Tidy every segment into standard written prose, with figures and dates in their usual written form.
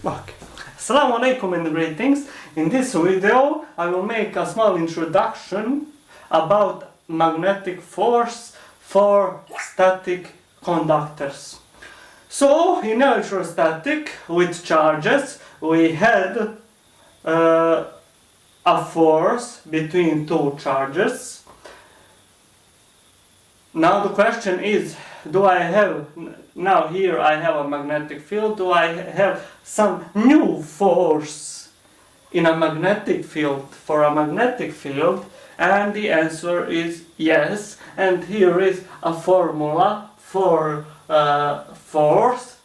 Okay. Assalamu alaikum and greetings. In this video I will make a small introduction about magnetic force for static conductors. So in electrostatic with charges we had a force between two charges. Now the question is, now here I have a magnetic field, do I have some new force in a magnetic field for a magnetic field? And the answer is yes, and here is a formula for force.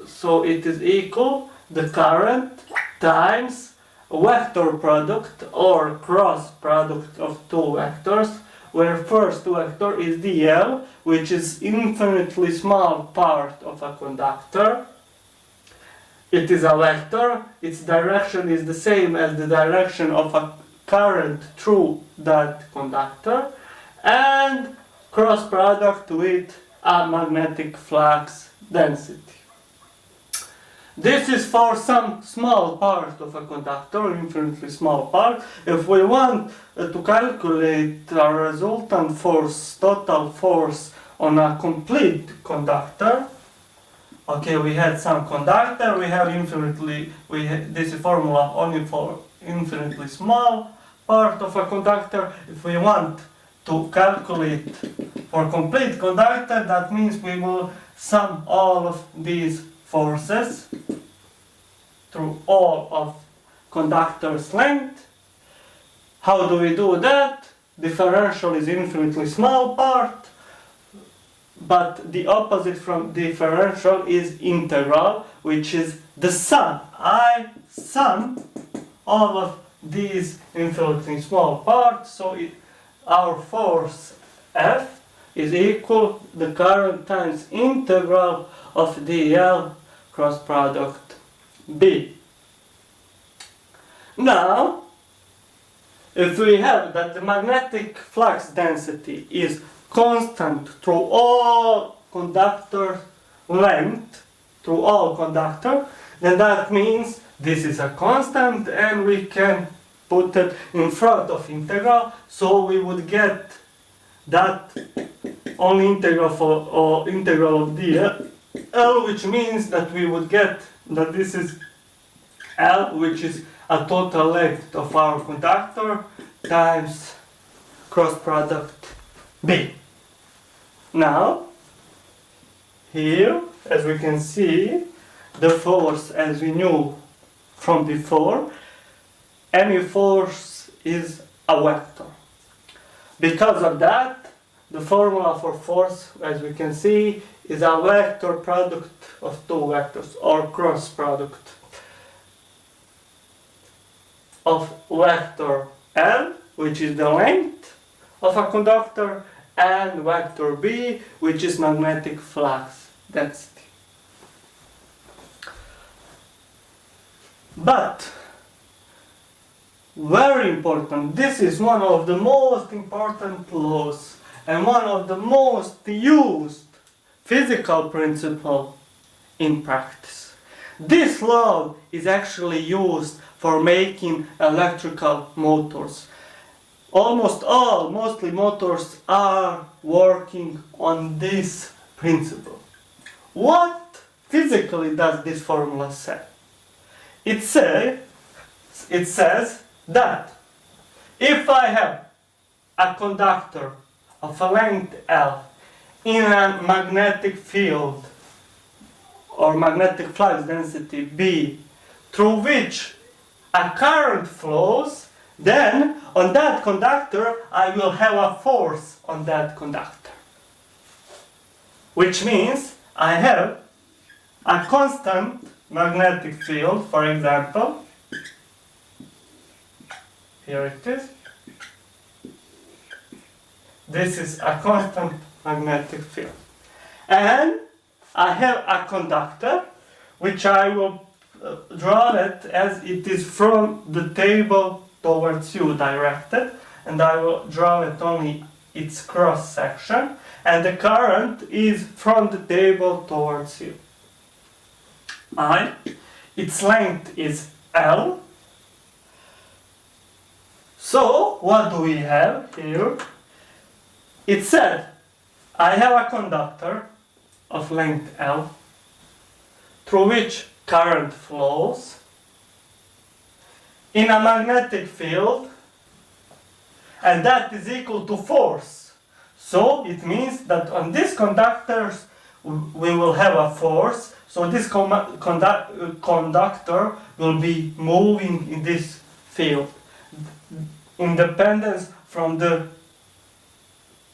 So it is equal the current times vector product or cross product of two vectors, where first vector is dl, which is infinitely small part of a conductor. It is a vector, its direction is the same as the direction of a current through that conductor, and cross product with a magnetic flux density. This is for some small part of a conductor, infinitely small part. If we want to calculate a resultant force, total force on a complete conductor, okay, we had some conductor, we have this is formula only for infinitely small part of a conductor. If we want to calculate for complete conductor, that means we will sum all of these forces through all of conductor's length. How do we do that? Differential is infinitely small part, but the opposite from differential is integral, which is the sum. I sum all of these infinitely small parts, so our force F is equal the current times integral of dl cross product B. Now, if we have that the magnetic flux density is constant through all conductor length, through all conductor, then that means this is a constant and we can put it in front of integral, so we would get that only integral of dl, which means that we would get that this is L, which is a total length of our conductor, times cross product B. Now, here, as we can see, the force, as we knew from before, any force is a vector. Because of that, the formula for force, as we can see, is a vector product of two vectors, or cross product of vector L, which is the length of a conductor, and vector B, which is magnetic flux density. But, very important, this is one of the most important laws and one of the most used physical principle in practice. This law is actually used for making electrical motors. Mostly motors are working on this principle. What physically does this formula say? It says that if I have a conductor of a length L in a magnetic field or magnetic flux density B, through which a current flows, then on that conductor I will have a force on that conductor. Which means I have a constant magnetic field, for example. Here it is. This is a constant magnetic field. And I have a conductor, which I will draw it as it is from the table towards you directed, and I will draw it only its cross section, and the current is from the table towards you. I its length is L. So what do we have here? It said I have a conductor of length L through which current flows in a magnetic field, and that is equal to force. So it means that on these conductors we will have a force. So this conductor will be moving in this field, independence from the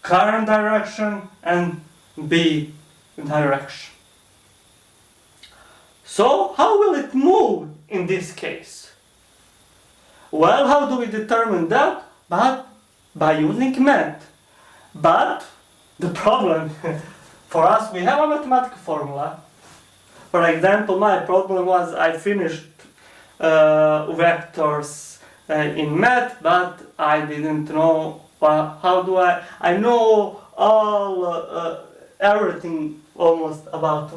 current direction and B direction. So how will it move in this case? Well, how do we determine that? But by using math. But the problem, for us, we have a mathematical formula. For example, my problem was I finished vectors in math, but I didn't know how do I know all everything almost about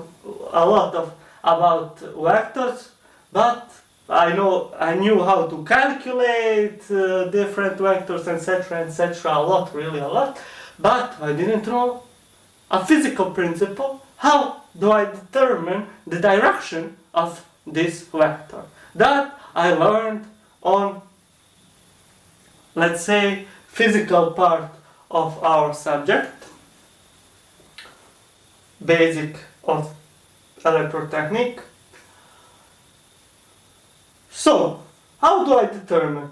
a lot of about vectors, but I knew how to calculate different vectors, etc., a lot, really a lot, but I didn't know a physical principle. How do I determine the direction of this vector? That I learned on, let's say, physical part of our subject, basic of electrotechnique. So, how do I determine?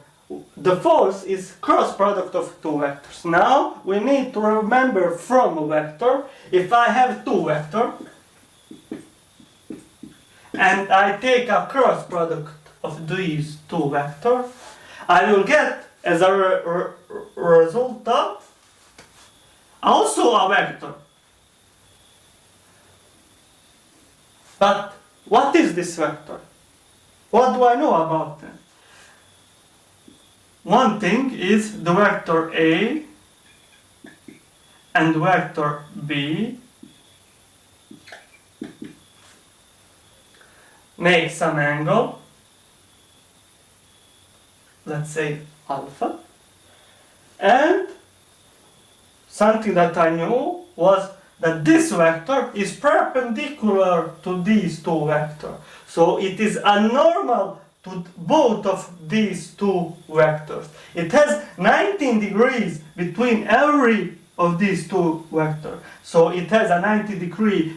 The force is cross product of two vectors. Now, we need to remember from a vector, if I have two vectors, and I take a cross product of these two vectors, I will get as a result also a vector. But what is this vector? What do I know about it? One thing is the vector A and vector B make some angle, let's say alpha, and something that I knew was that this vector is perpendicular to these two vectors. So it is a normal to both of these two vectors. It has 19 degrees between every of these two vectors. So it has a 90 degree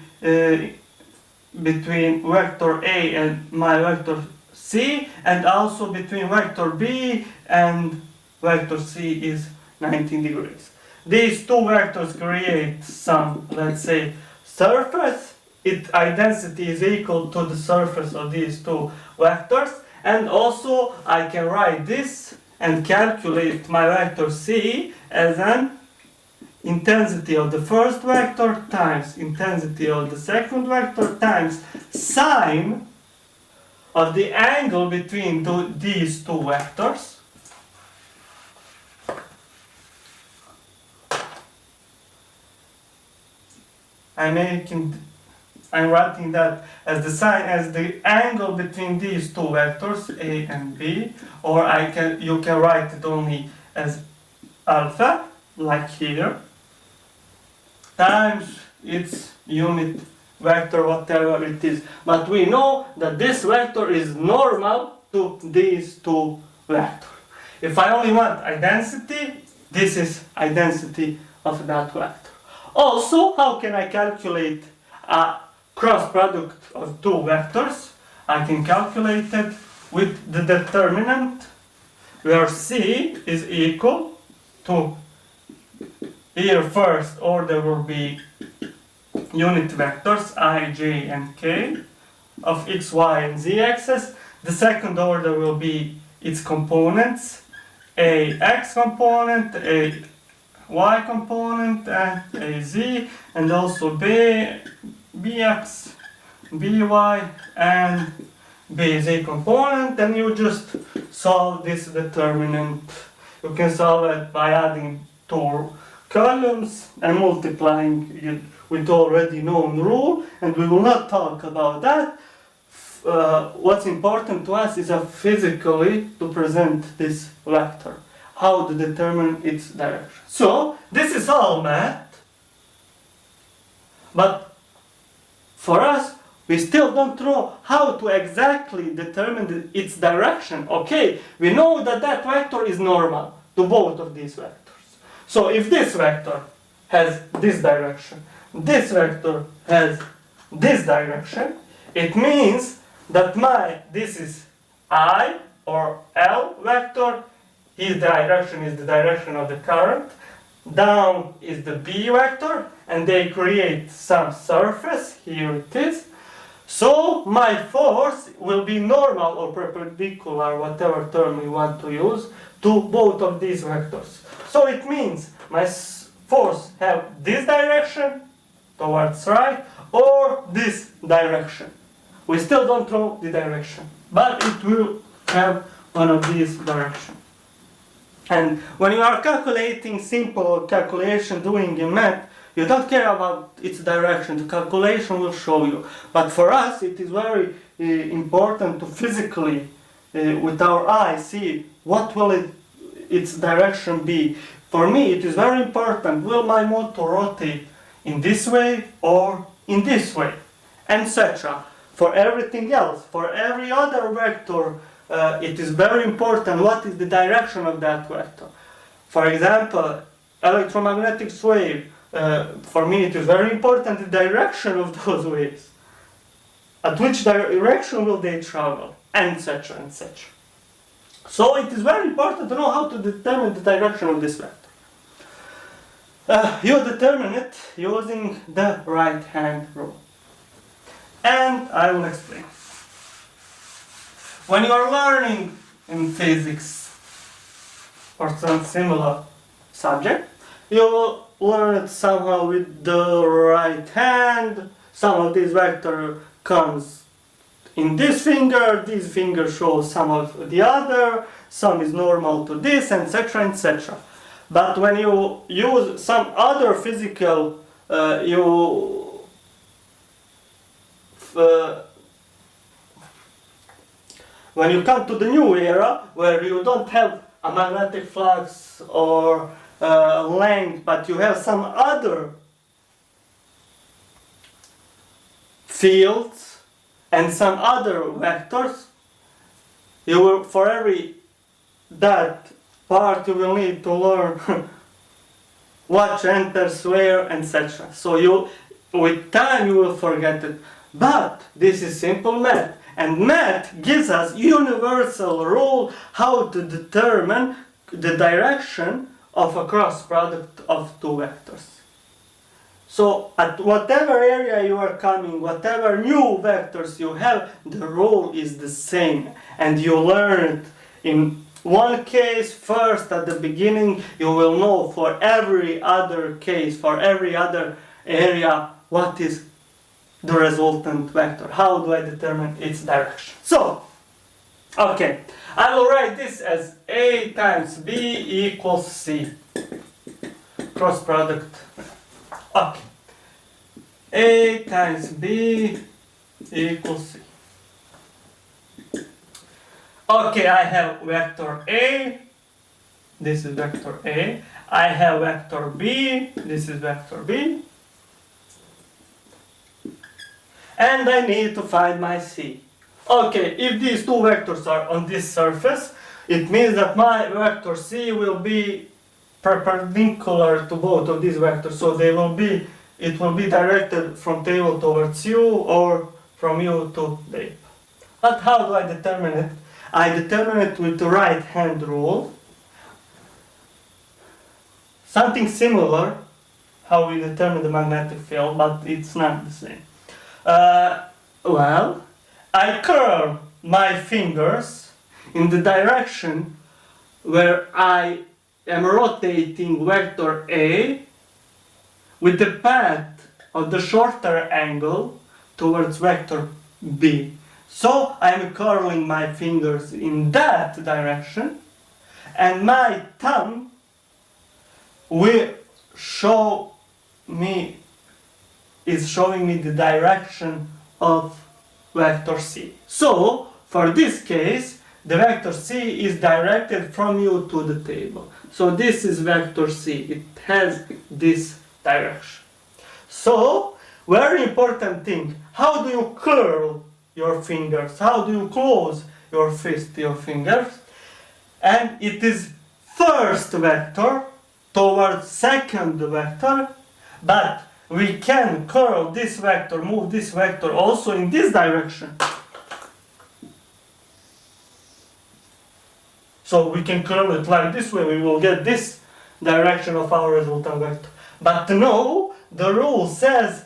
between vector A and my vector C, and also between vector B and vector C is 19 degrees. These two vectors create some, let's say, surface. Its density is equal to the surface of these two vectors. And also I can write this and calculate my vector C as an intensity of the first vector times intensity of the second vector times sine of the angle between these two vectors. I'm writing that as the sine, as the angle between these two vectors, A and B, or you can write it only as alpha, like here, times its unit vector, whatever it is. But we know that this vector is normal to these two vectors. If I only want density, this is density of that vector. Also, how can I calculate a cross product of two vectors? I can calculate it with the determinant where C is equal to, here first order will be unit vectors I, j and k of x, y and z axis. The second order will be its components, a x component, a y component, and a z, and also bx, by, and bz component. And you just solve this determinant. You can solve it by adding two columns and multiplying it with already known rule, and we will not talk about that. what's important to us is physically to present this vector, how to determine its direction. So this is all math, but for us, we still don't know how to exactly determine its direction. Okay, we know that that vector is normal to both of these vectors. So if this vector has this direction, this vector has this direction, it means that this is I or L vector, his direction is the direction of the current, down is the B vector, and they create some surface, here it is. So my force will be normal or perpendicular, whatever term you want to use, to both of these vectors. So it means my force have this direction, towards right, or this direction. We still don't know the direction, but it will have one of these directions. And when you are calculating simple calculation doing in math, you don't care about its direction, the calculation will show you. But for us, it is very important to physically, with our eye, see what will its direction be. For me, it is very important, will my motor rotate in this way or in this way, etc. For everything else, for every other vector, it is very important what is the direction of that vector. For example, electromagnetic wave, for me it is very important the direction of those waves. At which direction will they travel, etc. etc. So it is very important to know how to determine the direction of this vector. You determine it using the right-hand rule. And I will explain. When you are learning in physics or some similar subject, you will learn it somehow with the right hand. Some of this vector comes in this finger shows some of the other, some is normal to this, etc. etc. But when you use some other physical, when you come to the new era, where you don't have a magnetic flux or length, but you have some other fields and some other vectors, you will, for every that part you will need to learn what enters where, etc. So with time you will forget it. But this is simple math. And math gives us universal rule how to determine the direction of a cross product of two vectors. So at whatever area you are coming, whatever new vectors you have, the rule is the same. And you learn it in one case first at the beginning. You will know for every other case, for every other area, what is the resultant vector. How do I determine its direction? So, okay, I will write this as A times B equals C. Cross product. Okay. A times B equals C. Okay, I have vector A. This is vector A. I have vector B. This is vector B. And I need to find my C. Okay, if these two vectors are on this surface, it means that my vector C will be perpendicular to both of these vectors. So it will be directed from table towards you or from you to the. But how do I determine it? I determine it with the right hand rule. Something similar how we determine the magnetic field, but it's not the same. Well, I curl my fingers in the direction where I am rotating vector A with the path of the shorter angle towards vector B. So I am curling my fingers in that direction, and my thumb will is showing me the direction of vector c. So, for this case, the vector c is directed from you to the table. So this is vector c. It has this direction. So, very important thing, how do you curl your fingers? How do you close your fist, your fingers? And it is first vector towards second vector, but we can curl this vector, move this vector also in this direction. So we can curl it like this way, we will get this direction of our resultant vector. But no, the rule says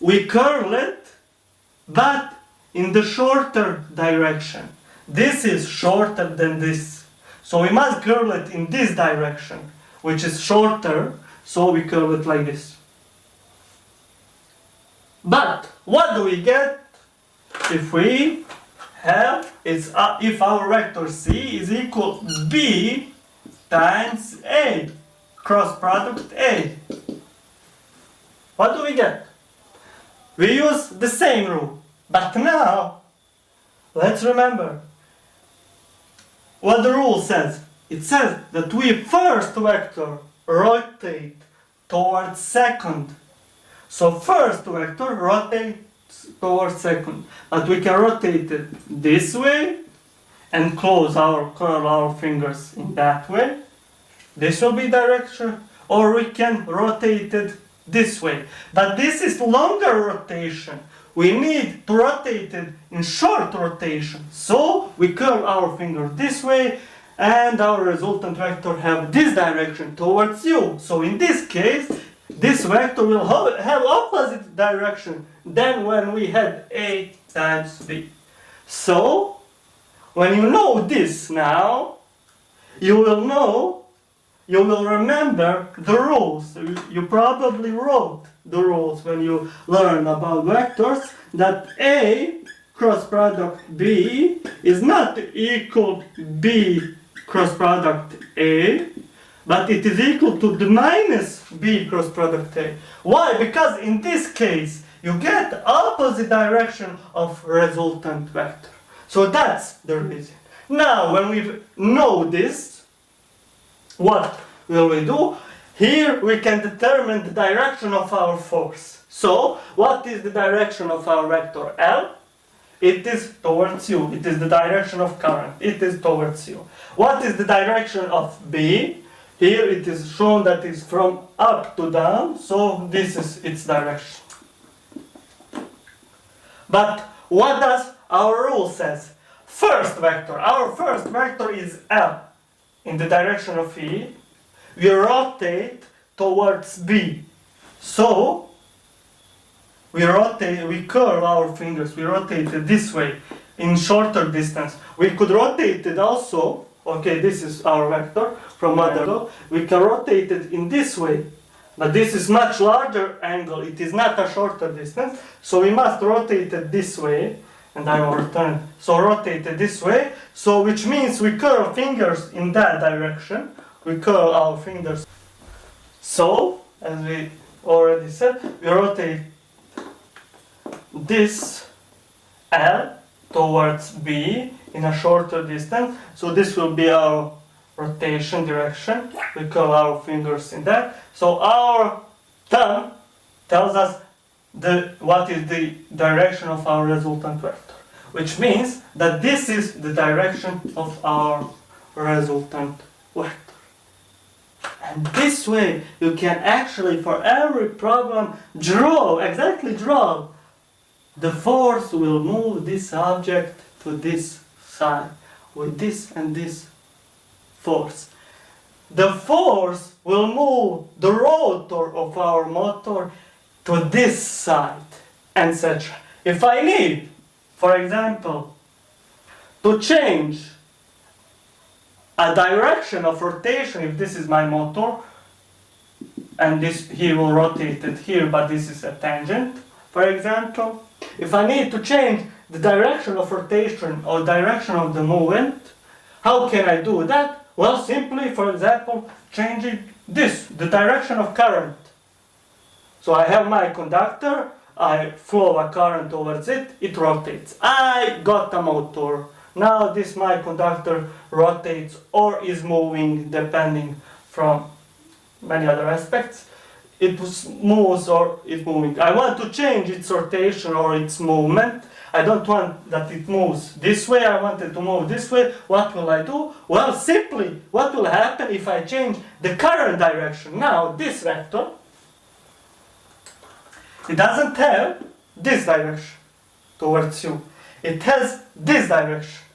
we curl it, but in the shorter direction. This is shorter than this. So we must curl it in this direction, which is shorter, so we curl it like this. But what do we get if we have if our vector c is equal to b times a, cross product a? What do we get? We use the same rule, but now let's remember what the rule says. It says that we first vector rotate towards second. So first vector rotates towards second, but we can rotate it this way and curl our fingers in that way. This will be direction, or we can rotate it this way. But this is longer rotation. We need to rotate it in short rotation. So we curl our finger this way, and our resultant vector have this direction towards you. So in this case, this vector will have opposite direction than when we had a times b. So when you know this now, you will remember the rules. You probably wrote the rules when you learn about vectors, that a cross product b is not equal to b cross product a, but it is equal to the minus b cross product a. Why? Because in this case you get opposite direction of resultant vector. So that's the reason. Now when we know this, what will we do? Here we can determine the direction of our force. So what is the direction of our vector L? It is towards you. It is the direction of current. It is towards you. What is the direction of B? Here it is shown that it's from up to down, so this is its direction. But what does our rule says? First vector. Our first vector is L in the direction of E. We rotate towards B. So we curl our fingers, we rotate it this way in shorter distance. We could rotate it also, okay, this is our vector from other angle. We can rotate it in this way, but this is much larger angle, it is not a shorter distance, so we must rotate it this way, and I will return. So rotate it this way, so which means we curl fingers in that direction, we curl our fingers. So, as we already said, we rotate this L towards B in a shorter distance. So this will be our rotation direction. We curl our fingers in that. So our thumb tells us what is the direction of our resultant vector, which means that this is the direction of our resultant vector. And this way you can actually, for every problem, exactly draw the force will move this object to this side with this and this force. The force will move the rotor of our motor to this side, etc. If I need, for example, to change a direction of rotation, if this is my motor, and this here will rotate it here, but this is a tangent, for example. If I need to change the direction of rotation or direction of the movement, how can I do that? Well, simply, for example, changing the direction of current. So I have my conductor, I flow a current towards it, it rotates. I got a motor. Now this my conductor rotates or is moving depending from many other aspects. It moves or is moving. I want to change its rotation or its movement. I don't want that it moves this way, I want it to move this way. What will I do? Well, simply, what will happen if I change the current direction? Now, this vector, it doesn't have this direction towards you. It has this direction.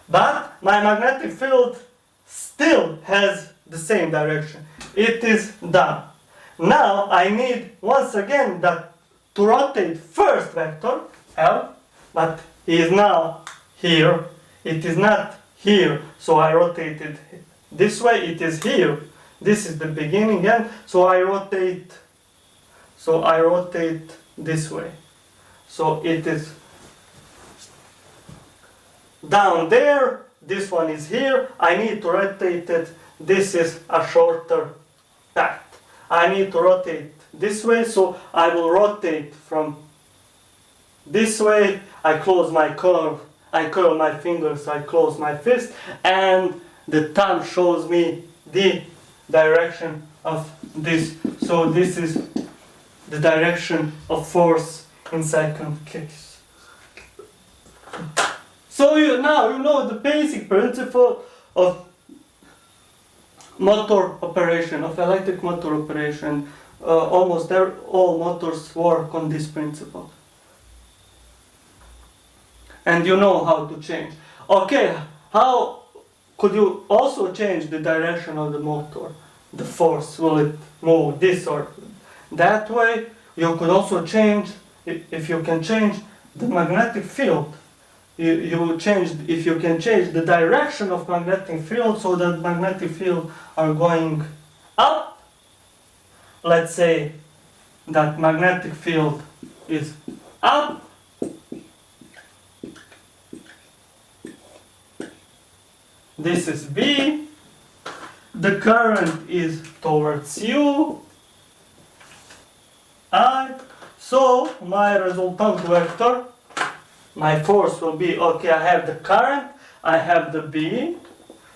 But my magnetic field still has the same direction. It is done. Now I need once again that to rotate first vector, L, but he is now here. It is not here, so I rotate it this way. It is here. This is the beginning end, so I rotate this way. So it is down there, this one is here, I need to rotate it, this is a shorter path. I need to rotate this way, so I will rotate from this way, I close my curve, I curl my fingers, I close my fist, and the thumb shows me the direction of this. So this is the direction of force in second case. So now you know the basic principle of motor operation, of electric motor operation. Almost all motors work on this principle. And you know how to change. Okay, how could you also change the direction of the motor? The force, will it move this or that way? You could also change, if you can change the magnetic field. If you can change the direction of magnetic field so that magnetic field are going up. Let's say that magnetic field is up. This is B. The current is towards you. I. So my resultant vector, my force will be, okay, I have the current, I have the B.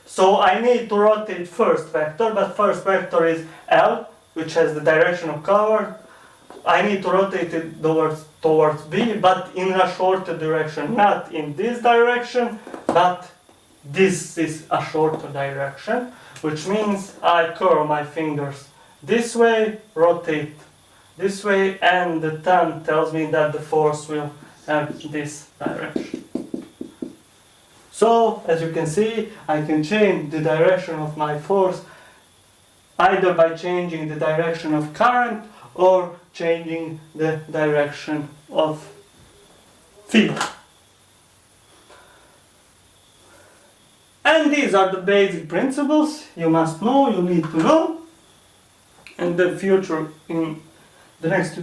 So I need to rotate first vector, but first vector is L, which has the direction of current. I need to rotate it towards B, but in a shorter direction, not in this direction, but this is a shorter direction, which means I curl my fingers this way, rotate this way, and the thumb tells me that the force will have this direction. So, as you can see, I can change the direction of my force either by changing the direction of current or changing the direction of field. And these are the basic principles you must know, you need to know. In the future, in the next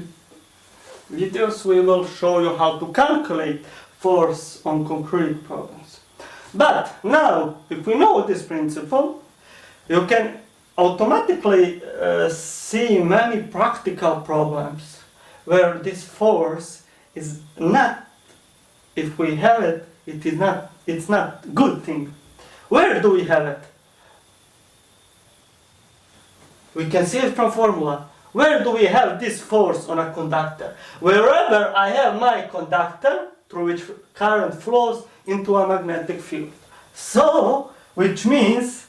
videos, we will show you how to calculate force on concrete problems. But now, if we know this principle, you can automatically see many practical problems where this force is not, if we have it, it's not a good thing. Where do we have it? We can see it from formula. Where do we have this force on a conductor? Wherever I have my conductor, through which current flows into a magnetic field. So, which means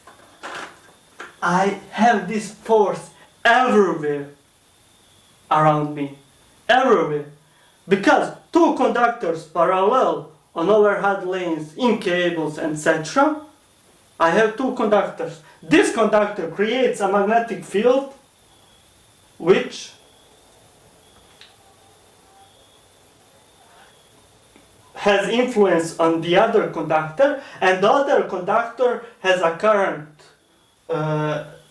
I have this force everywhere around me. Everywhere. Because two conductors parallel on overhead lanes, in cables, etc. I have two conductors. This conductor creates a magnetic field which has influence on the other conductor, and the other conductor has a current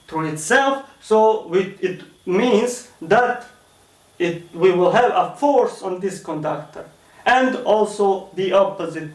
through itself, so it means that we will have a force on this conductor, and also the opposite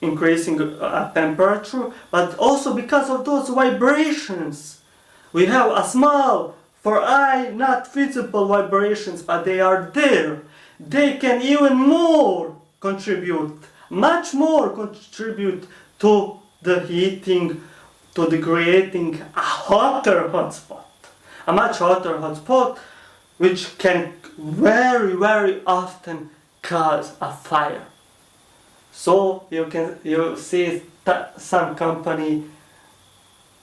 increasing temperature, but also because of those vibrations. We have a small, for eye not visible vibrations, but they are there. They can even more contribute, much more contribute to the heating, to the creating a hotter hotspot. A much hotter hotspot, which can very often cause a fire. So you see some company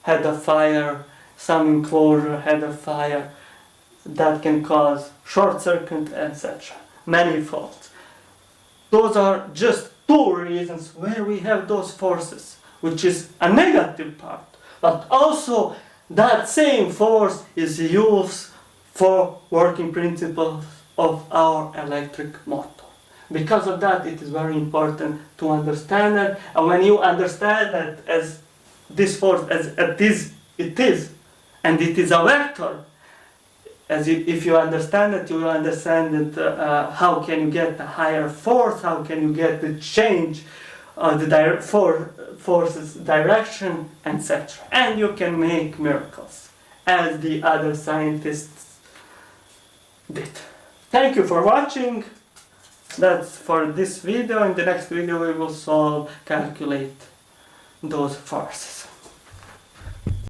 had a fire, some enclosure had a fire that can cause short circuit, etc. Many faults. Those are just two reasons where we have those forces, which is a negative part. But also that same force is used for working principles of our electric motor. Because of that, it is very important to understand it. And when you understand that as this force, as it is, and it is a vector, if you understand it, you will understand that how can you get a higher force, how can you get the change of the force's direction, etc. And you can make miracles, as the other scientists did. Thank you for watching. That's for this video. In the next video we will calculate those forces.